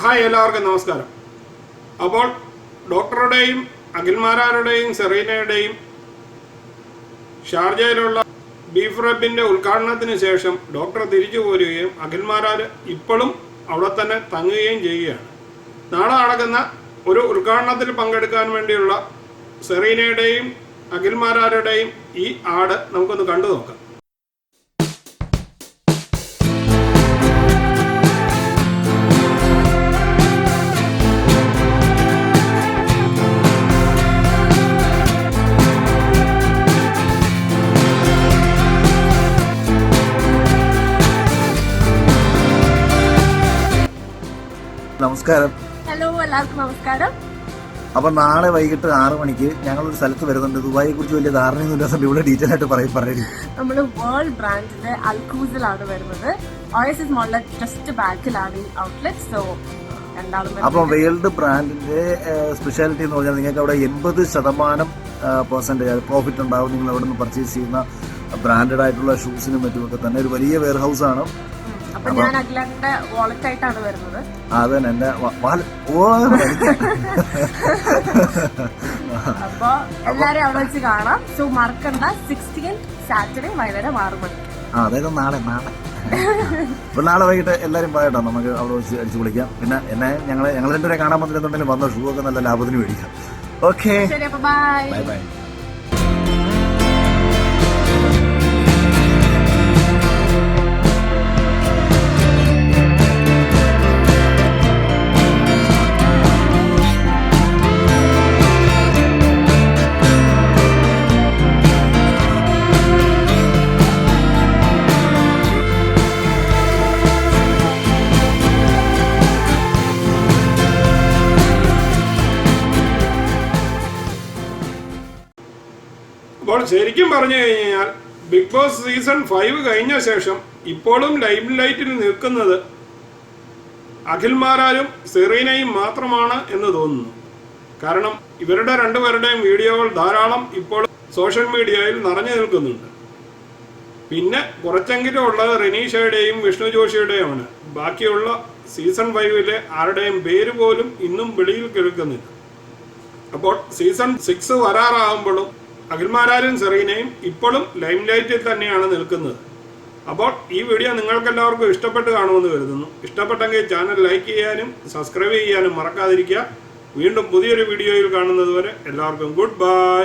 Hi, എല്ലാവർക്കും നമസ്കാരം. അപ്പോൾ ഡോക്ടറുടെയും അഖിൽമാരാരുടെയും സെറീനയുടെയും ഷാർജയിലുള്ള ബീഫ് റബ്ബിൻ്റെ ഉദ്ഘാടനത്തിന് ശേഷം ഡോക്ടർ തിരിച്ചു പോരുകയും അഖിൽമാരാർ ഇപ്പോഴും അവിടെ തന്നെ തങ്ങുകയും ചെയ്യുകയാണ്. നാളെ നടക്കുന്ന ഒരു ഉദ്ഘാടനത്തിൽ പങ്കെടുക്കാൻ വേണ്ടിയുള്ള സെറീനയുടെയും അഖിൽമാരാരുടെയും ഈ ആട് നമുക്കൊന്ന് കണ്ടു നോക്കാം. നമസ്കാരം. ഹലോ, എല്ലാവർക്കും നമസ്കാരം. അപ്പൊ നാളെ വൈകിട്ട് 6 മണിക്ക് ഞങ്ങളൊരു സ്ഥലത്ത് വരുന്നുണ്ട്. ദുബായിയെ കുറിച്ച് വലിയ ധാരണയൊന്നും ഇല്ലാത്ത ഇവിടെ ഡീറ്റെയിൽ ആയിട്ട് പറയും. നമ്മള് വേൾഡ് ബ്രാൻഡിന്റെ അൽക്കൂസിലാണ് വരുന്നത്. OSS മോളിലെ ജസ്റ്റ് ബാക്കിലാണ് ഈ ഔട്ട്ലെറ്റ്. സോ അപ്പൊ വേൾഡ് ബ്രാൻഡിന്റെ സ്പെഷ്യാലിറ്റി എന്ന് പറഞ്ഞാൽ നിങ്ങൾക്ക് അവിടെ 80% പ്രോഫിറ്റ് ഉണ്ടാവും. നിങ്ങൾ അവിടെ നിന്ന് പർച്ചേസ് ചെയ്യുന്ന ബ്രാൻഡഡ് ആയിട്ടുള്ള ഷൂസിനും മറ്റുമൊക്കെ തന്നെ ഒരു വലിയ വെയർ ഹൗസ് ആണ്. അപ്പൊ ഞാൻ അഖിലന്റെ വാളറ്റ് ആയിട്ടാണ് വരുന്നത്. അതന്നെ എന്റെ അപ്പൊ എല്ലാരും അവിടെ വെച്ച് കാണാം. സോ മറക്കണ്ട, 16 സാറ്റർഡേ വൈകുന്നേരം 6 മണിക്ക്. അതായത് നാളെ അപ്പൊ നാളെ വൈകിട്ട് എല്ലാരും പോയിട്ടോ നമുക്ക് അവിടെ വെച്ച് അടിച്ചു വിളിക്കാം. പിന്നെ ഞങ്ങൾ രണ്ടുപേരെ കാണാൻ പറ്റുന്നുണ്ടെങ്കിൽ വന്ന ഷൂ ഒക്കെ നല്ല ലാഭത്തിന് മേടിക്കാം. ഓക്കെ, ശരി. അപ്പൊ ബൈ ബൈ. അപ്പോൾ ശരിക്കും പറഞ്ഞു കഴിഞ്ഞാൽ ബിഗ് ബോസ് സീസൺ 5 കഴിഞ്ഞ ശേഷം ഇപ്പോഴും ലൈം ലൈറ്റിൽ നിൽക്കുന്നത് അഖിൽമാരാരും സെറീനയും മാത്രമാണ് എന്ന് തോന്നുന്നു. കാരണം ഇവരുടെ രണ്ടുപേരുടെയും വീഡിയോകൾ ധാരാളം ഇപ്പോൾ സോഷ്യൽ മീഡിയയിൽ നിറഞ്ഞു നിൽക്കുന്നുണ്ട്. പിന്നെ കുറച്ചെങ്കിലും ഉള്ളത് റെനീഷയുടെയും വിഷ്ണു ജോഷിയുടെയുമാണ്. ബാക്കിയുള്ള സീസൺ 5 ആരുടെയും പേര് പോലും ഇന്നും വെളിയിൽ കേൾക്കുന്നില്ല. അപ്പോൾ സീസൺ 6 വരാറാകുമ്പോഴും അഖിൽമാരാരും സെറീനയും ഇപ്പോഴും ലൈം ലൈറ്റിൽ തന്നെയാണ് നിൽക്കുന്നത്. അപ്പോൾ ഈ വീഡിയോ നിങ്ങൾക്കെല്ലാവർക്കും ഇഷ്ടപ്പെട്ട് കാണുമെന്ന് കരുതുന്നു. ഇഷ്ടപ്പെട്ടെങ്കിൽ ചാനൽ ലൈക്ക് ചെയ്യാനും സബ്സ്ക്രൈബ് ചെയ്യാനും മറക്കാതിരിക്കുക. വീണ്ടും പുതിയൊരു വീഡിയോയിൽ കാണുന്നത് വരെ എല്ലാവർക്കും ഗുഡ് ബൈ.